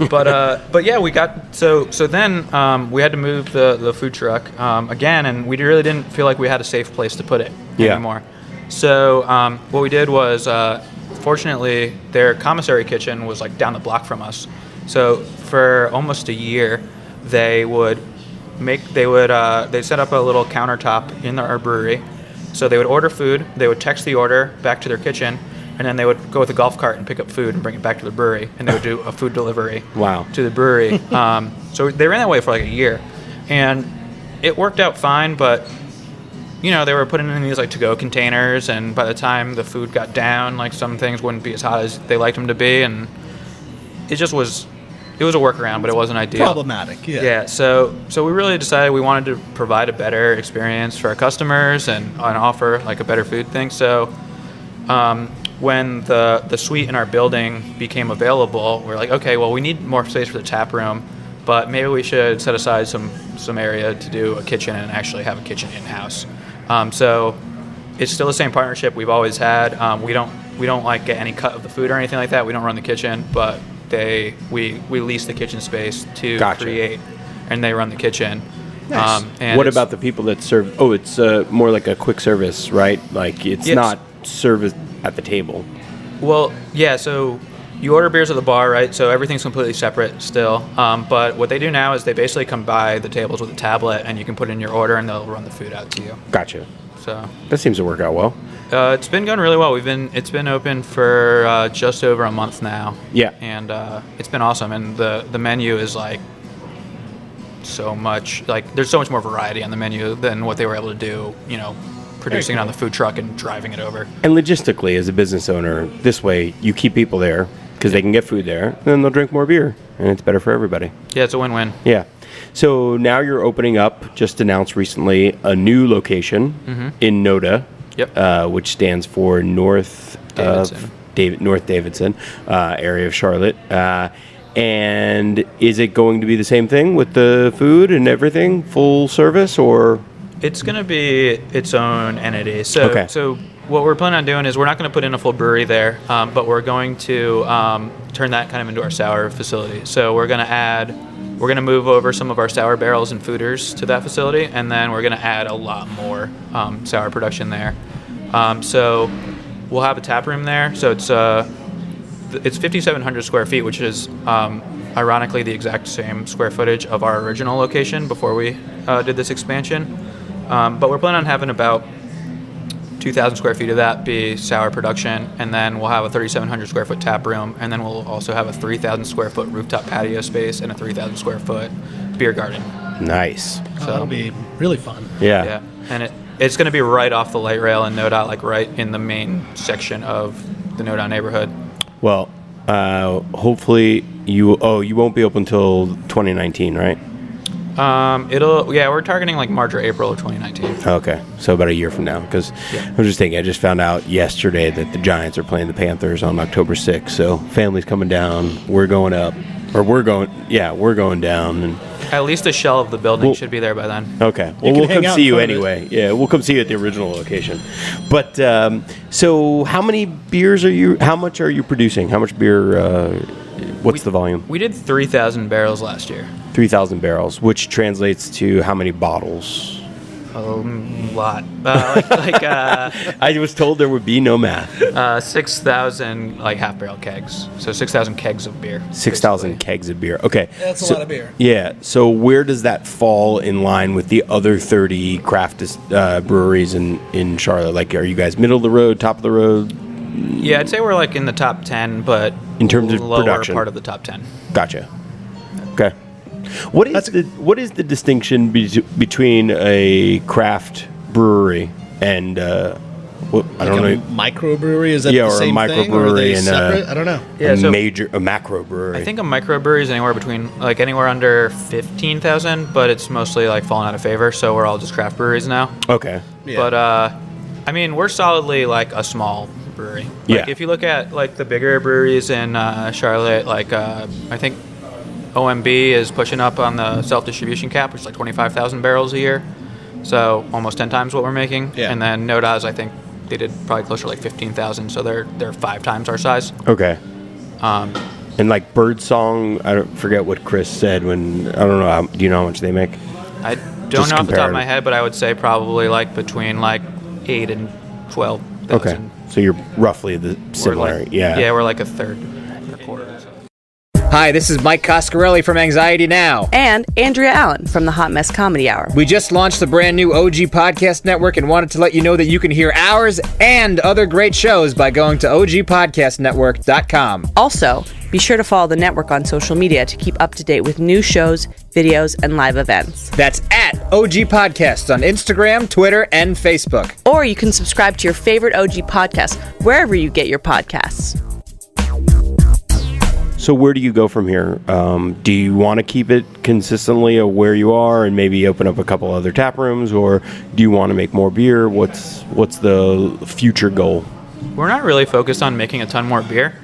But yeah, we got so then we had to move the food truck again, and we really didn't feel like we had a safe place to put it anymore. So what we did was, fortunately, their commissary kitchen was down the block from us. So for almost a year, they'd set up a little countertop in our brewery. So they would order food, they would text the order back to their kitchen, and then they would go with a golf cart and pick up food and bring it back to the brewery, and they would do a food delivery to the brewery. So they ran that way for a year, and it worked out fine, but they were putting in these to-go containers, and by the time the food got down, some things wouldn't be as hot as they liked them to be, and it just was a workaround, but it wasn't ideal. Problematic, yeah. Yeah, so we really decided we wanted to provide a better experience for our customers and offer a better food thing. So when the suite in our building became available, we're okay, well, we need more space for the tap room, but maybe we should set aside some area to do a kitchen and actually have a kitchen in-house. So it's still the same partnership we've always had. We don't get any cut of the food or anything like that. We don't run the kitchen, but we lease the kitchen space to Create, and they run the kitchen. Nice. And what about the people that serve? Oh, it's more like a quick service, right? It's not service at the table. Well, yeah. So you order beers at the bar, right? So everything's completely separate still. But what they do now is they basically come by the tables with a tablet, and you can put in your order, and they'll run the food out to you. Gotcha. So that seems to work out well. It's been going really well. It's been open for just over a month now. Yeah. And it's been awesome. And the menu is so much, there's so much more variety on the menu than what they were able to do, producing it on the food truck and driving it over. And logistically, as a business owner, this way you keep people there because they can get food there, and then they'll drink more beer, and it's better for everybody. Yeah, it's a win-win. Yeah. So now you're opening up, just announced recently, a new location in NODA, which stands for North Davidson area of Charlotte. And is it going to be the same thing with the food and everything, full service, or? It's going to be its own entity. So what we're planning on doing is we're not going to put in a full brewery there, but we're going to turn that kind of into our sour facility. So we're going to move over some of our sour barrels and foeders to that facility, and then we're going to add a lot more sour production there. So we'll have a tap room there. So it's 5,700 square feet, which is ironically the exact same square footage of our original location before we did this expansion. But we're planning on having about 2,000 square feet of that be sour production, and then we'll have a 3,700 square foot tap room, and then we'll also have a 3,000 square foot rooftop patio space and a 3,000 square foot beer garden. Nice. So that'll be really fun. Yeah. And it's going to be right off the light rail in NODA, like right in the main section of the NODA neighborhood. Well, hopefully you won't be open until 2019, right? We're targeting like March or April of 2019. Okay, so about a year from now. Because I was just thinking, I just found out yesterday that the Giants are playing the Panthers on October 6th. So family's coming down, we're going up, or we're going down, and at least the shell of the building should be there by then. Okay, well we'll come see you anyway. Yeah, we'll come see you at the original location. But so, how many beers are you? How much are you producing? How much beer? What's the volume? We did 3,000 barrels last year. 3,000 barrels, which translates to how many bottles? A lot. I was told there would be no math. 6,000 half barrel kegs. So 6,000 kegs of beer. 6,000 kegs of beer. Okay. That's a lot of beer. Yeah. So where does that fall in line with the other 30 craft breweries in Charlotte? Like, are you guys middle of the road, top of the road? Yeah, I'd say we're in the top 10, but in terms of lower production, part of the top 10. Gotcha. Okay. What is the distinction between a craft brewery and I don't know, microbrewery? Is that the same or a thing, or are they microbrewery separate? I don't know. A macro brewery. I think a microbrewery is anywhere under 15,000, but it's mostly fallen out of favor. So we're all just craft breweries now. Okay. Yeah. But we're solidly a small brewery. If you look at the bigger breweries in Charlotte, I think OMB is pushing up on the self-distribution cap, which is 25,000 barrels a year. So almost 10 times what we're making. Yeah. And then NODA's, I think they did probably closer to 15,000. So they're 5 times our size. Okay. And Birdsong, I don't forget what Chris said when, I don't know, do you know how much they make? I don't know off the top of my head, but I would say probably between 8 and 12,000. Okay. So you're roughly the similar. Yeah, we're a third or quarter. So. Hi, this is Mike Coscarelli from Anxiety Now. And Andrea Allen from the Hot Mess Comedy Hour. We just launched the brand new OG Podcast Network and wanted to let you know that you can hear ours and other great shows by going to ogpodcastnetwork.com. Also, be sure to follow the network on social media to keep up to date with new shows, videos, and live events. That's at OG Podcasts on Instagram, Twitter, and Facebook. Or you can subscribe to your favorite OG podcast wherever you get your podcasts. So where do you go from here? Do you want to keep it consistently where you are and maybe open up a couple other tap rooms, or do you want to make more beer? What's the future goal? We're not really focused on making a ton more beer.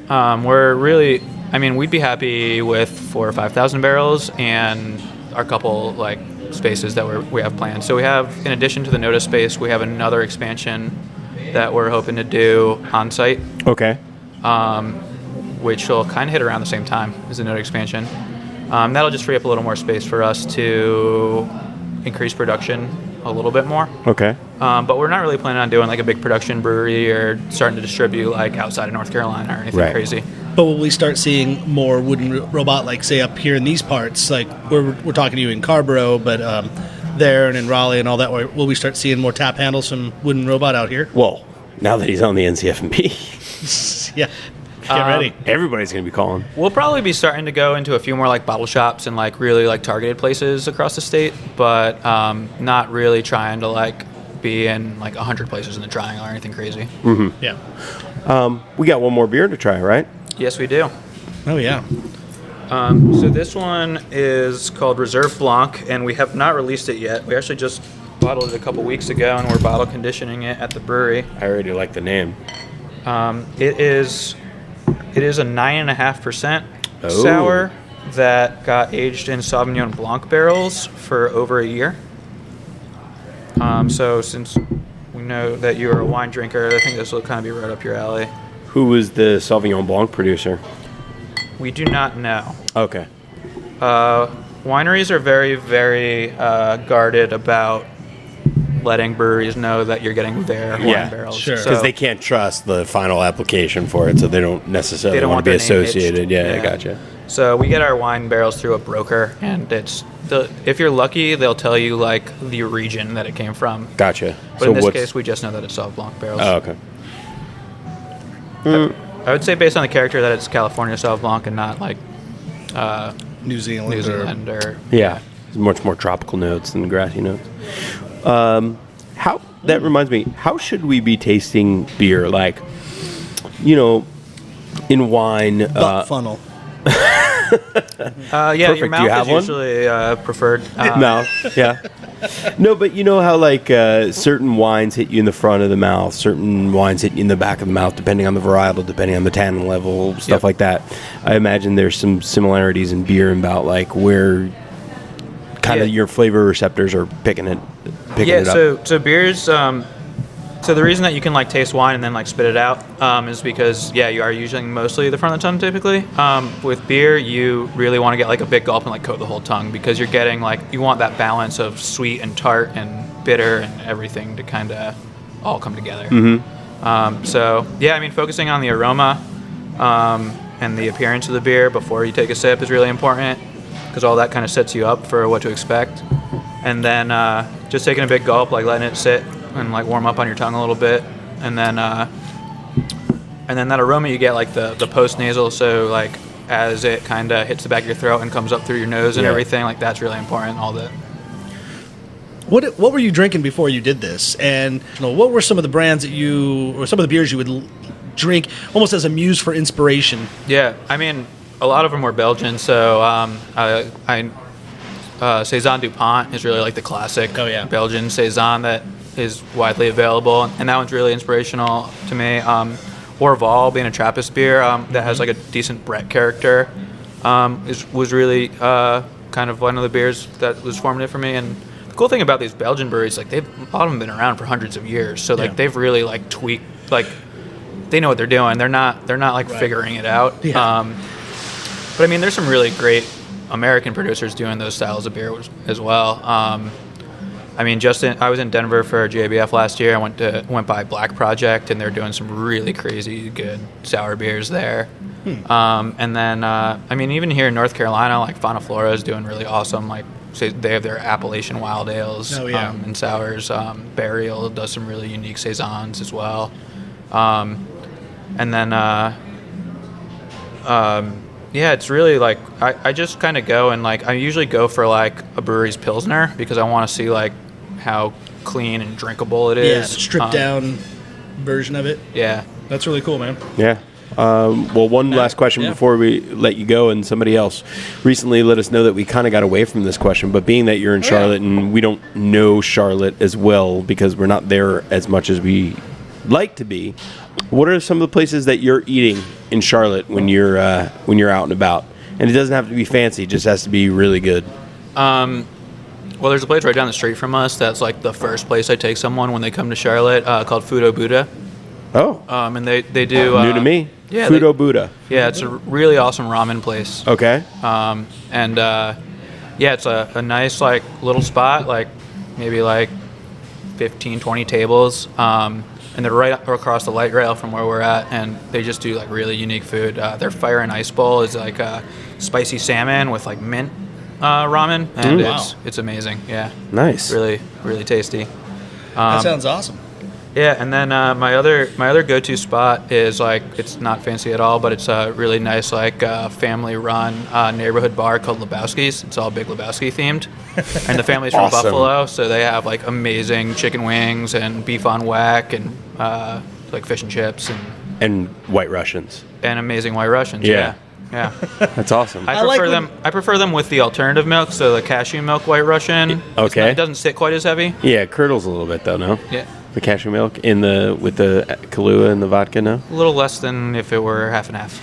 We'd be happy with 4,000 or 5,000 barrels and our couple spaces that we have planned. So we have, in addition to the NODA space, we have another expansion that we're hoping to do on site. Okay. Which will kind of hit around the same time as the NODA expansion. That'll just free up a little more space for us to increase production a little bit more. Okay. But we're not really planning on doing a big production brewery or starting to distribute outside of North Carolina or anything crazy. But will we start seeing more wooden robot, say up here in these parts? We're talking to you in Carborough, but there and in Raleigh and all that, will we start seeing more tap handles from wooden robot out here? Well, now that he's on the NCF&B. Yeah. Get ready. Everybody's going to be calling. We'll probably be starting to go into a few more bottle shops and really targeted places across the state, but not really trying to be in 100 places in the Triangle or anything crazy. Mm-hmm. Yeah. We got one more beer to try, right? Yes, we do. Oh, yeah. So this one is called Reserve Blanc, and we have not released it yet. We actually just bottled it a couple weeks ago, and we're bottle conditioning it at the brewery. I already like the name. It is a 9.5% sour that got aged in Sauvignon Blanc barrels for over a year. So since we know that you are a wine drinker, I think this will kind of be right up your alley. Who was the Sauvignon Blanc producer? We do not know. Okay. Wineries are very, very guarded about letting breweries know that you're getting their wine barrels. Sure. Because they can't trust the final application for it, so they don't necessarily want to be associated. Yeah, I gotcha. So we get our wine barrels through a broker, and if you're lucky, they'll tell you like the region that it came from. Gotcha. But in this case, we just know that it's Sauv Blanc barrels. Oh, okay. I would say based on the character that it's California Sauv Blanc and not like New Zealand. or Yeah, much more tropical notes than grassy notes. That reminds me, how should we be tasting beer? Like, in wine. Butt funnel. Your Perfect. mouth Do you have is one? usually preferred. Mouth, yeah. No, but you know how like certain wines hit you in the front of the mouth, certain wines hit you in the back of the mouth, depending on the varietal, depending on the tannin level, stuff like that. I imagine there's some similarities in beer about like where kind of your flavor receptors are picking it up. So beers. So the reason that you can like taste wine and then like spit it out is because you are using mostly the front of the tongue typically. With beer, you really want to get like a big gulp and like coat the whole tongue because you're getting like you want that balance of sweet and tart and bitter and everything to kind of all come together. Mm-hmm. Focusing on the aroma and the appearance of the beer before you take a sip is really important because all that kind of sets you up for what to expect. And then just taking a big gulp, like letting it sit and like warm up on your tongue a little bit, and then that aroma you get like the post nasal. So like as it kind of hits the back of your throat and comes up through your nose and everything, like that's really important. All that. What were you drinking before you did this? And what were some of the brands that or some of the beers you would drink almost as a muse for inspiration? Yeah, I mean a lot of them were Belgian. So Saison du Pont is really like the classic Belgian Saison that is widely available, and that one's really inspirational to me. Orval, being a Trappist beer that has like a decent Brett character, was really kind of one of the beers that was formative for me. And the cool thing about these Belgian breweries, like a lot of them been around for hundreds of years, so like they've really like tweaked, like they know what they're doing. They're not like figuring it out. Yeah. But I mean, there's some really great American producers doing those styles of beer as well. I was in Denver for JBF last year. I went by Black Project, and they're doing some really crazy good sour beers there. And then, even here in North Carolina, like Fauna Flora is doing really awesome. Like, they have their Appalachian Wild Ales and sours. Burial does some really unique saisons as well. It's really like I just kind of go and like I usually go for like a brewery's Pilsner because I want to see like how clean and drinkable it is. Yeah, stripped down version of it. Yeah. That's really cool, man. Yeah. One last question before we let you go, and somebody else recently let us know that we kind of got away from this question, but being that you're in Charlotte and we don't know Charlotte as well because we're not there as much as we like to be, what are some of the places that you're eating in Charlotte when you're out and about? And it doesn't have to be fancy; it just has to be really good. Well, there's a place right down the street from us that's like the first place I take someone when they come to Charlotte called Fudo Buddha. Oh. And they do... new to me. Yeah. Fudo Buddha. Yeah, it's a really awesome ramen place. Okay. It's a nice like little spot, like maybe like 15, 20 tables. And they're right across the light rail from where we're at, and they just do like really unique food. Their Fire and Ice Bowl is like spicy salmon with like mint ramen, and it's amazing. Yeah, nice, really, really tasty. That sounds awesome. Yeah, and then my other go-to spot is like it's not fancy at all, but it's a really nice like family-run neighborhood bar called Lebowski's. It's all Big Lebowski themed, and the family's from Buffalo, so they have like amazing chicken wings and beef on whack and like fish and chips and White Russians and amazing White Russians. Yeah. Yeah. That's awesome. I prefer them with the alternative milk, so the cashew milk White Russian. Okay. It doesn't sit quite as heavy. Yeah, it curdles a little bit though, no? Yeah. The cashew milk with the Kahlua and the vodka, no? A little less than if it were half and half.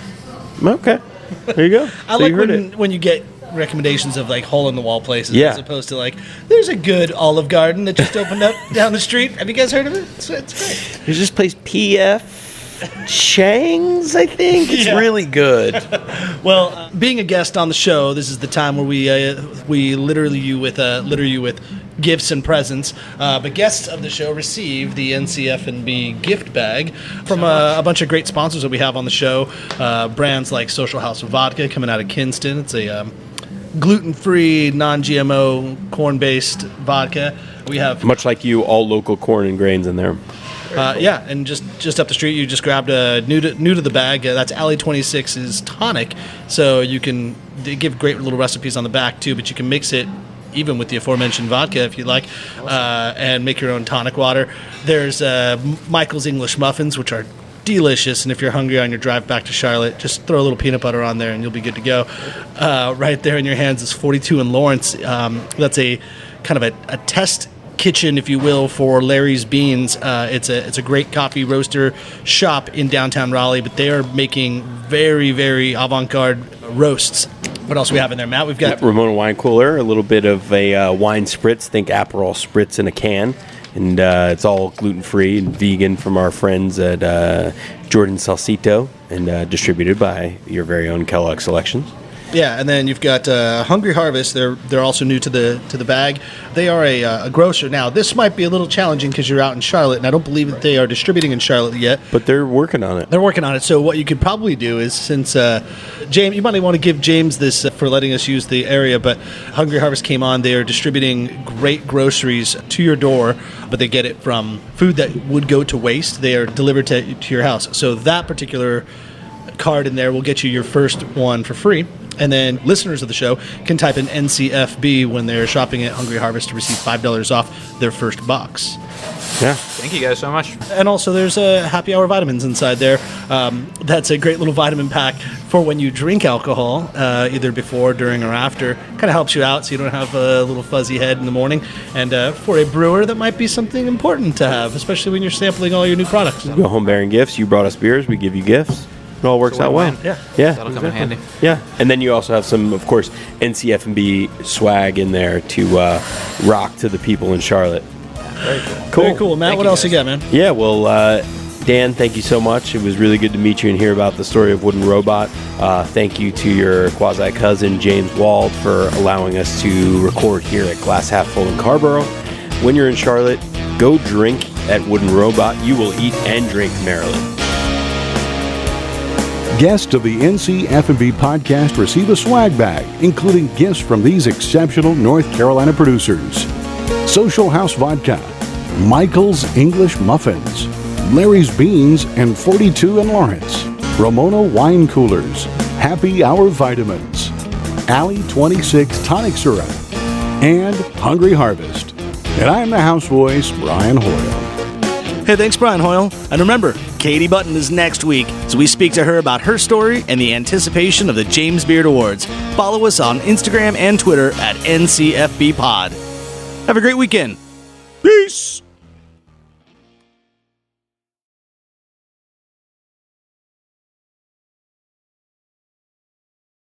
Okay. There you go. I like when you get recommendations of like hole in the wall places Yeah. as opposed to like there's a good Olive Garden that just opened up down the street. Have you guys heard of it? It's great. There's this place PF Chang's, I think. It's really good. Well, being a guest on the show, this is the time where we litter you with gifts and presents. But guests of the show receive the NCF&B gift bag from a bunch of great sponsors that we have on the show. Brands like Social House Vodka coming out of Kinston. It's a gluten-free, non-GMO, corn-based vodka. We have Much like you, all local corn and grains in there. and just up the street, you just grabbed a new to the bag. That's Alley 26's tonic. So they give great little recipes on the back too, but you can mix it even with the aforementioned vodka if you like, and make your own tonic water. There's Michael's English muffins, which are delicious, and if you're hungry on your drive back to Charlotte, just throw a little peanut butter on there and you'll be good to go. Right there in your hands is 42 in Lawrence. That's a kind of a test kitchen, if you will, for Larry's Beans. It's a great coffee roaster shop in downtown Raleigh, but they are making very, very avant-garde roasts. What else do we have in there, Matt? We've got Ramona wine cooler, a little bit of a wine spritz. Think Aperol spritz in a can, and it's all gluten-free and vegan from our friends at Jordan Salsito, and distributed by your very own Kellogg Selections. Yeah, and then you've got Hungry Harvest. They're also new to the bag. They are a grocer. Now, this might be a little challenging because you're out in Charlotte, and I don't believe that they are distributing in Charlotte yet. But they're working on it. They're working on it. So what you could probably do is, since James, you might want to give James this for letting us use the area, but Hungry Harvest came on. They are distributing great groceries to your door, but they get it from food that would go to waste. They are delivered to your house. So that particular card in there will get you your first one for free. And then listeners of the show can type in NCFB when they're shopping at Hungry Harvest to receive $5 off their first box. Yeah. Thank you guys so much. And also there's happy hour vitamins inside there. That's a great little vitamin pack for when you drink alcohol, either before, during, or after. Kind of helps you out so you don't have a little fuzzy head in the morning. And for a brewer, that might be something important to have, especially when you're sampling all your new products. You go home bearing gifts. You brought us beers. We give you gifts. It all works out well. Yeah. That'll come in handy. Yeah. And then you also have some, of course, NCF&B swag in there to rock to the people in Charlotte. Very cool. Cool. Very cool. Matt, what else you got, man? Yeah, well, Dan, thank you so much. It was really good to meet you and hear about the story of Wooden Robot. Thank you to your quasi-cousin, James Wald, for allowing us to record here at Glass Half Full in Carborough. When you're in Charlotte, go drink at Wooden Robot. You will eat and drink Maryland. Guests of the NCF&B podcast receive a swag bag, including gifts from these exceptional North Carolina producers: Social House Vodka, Michael's English Muffins, Larry's Beans, and 42 in Lawrence, Ramona Wine Coolers, Happy Hour Vitamins, Alley 26 Tonic Syrup, and Hungry Harvest. And I'm the house voice, Brian Hoyle. Hey, thanks, Brian Hoyle. And remember, Katie Button is next week, so we speak to her about her story and the anticipation of the James Beard Awards. Follow us on Instagram and Twitter at NCFBpod. Have a great weekend. Peace!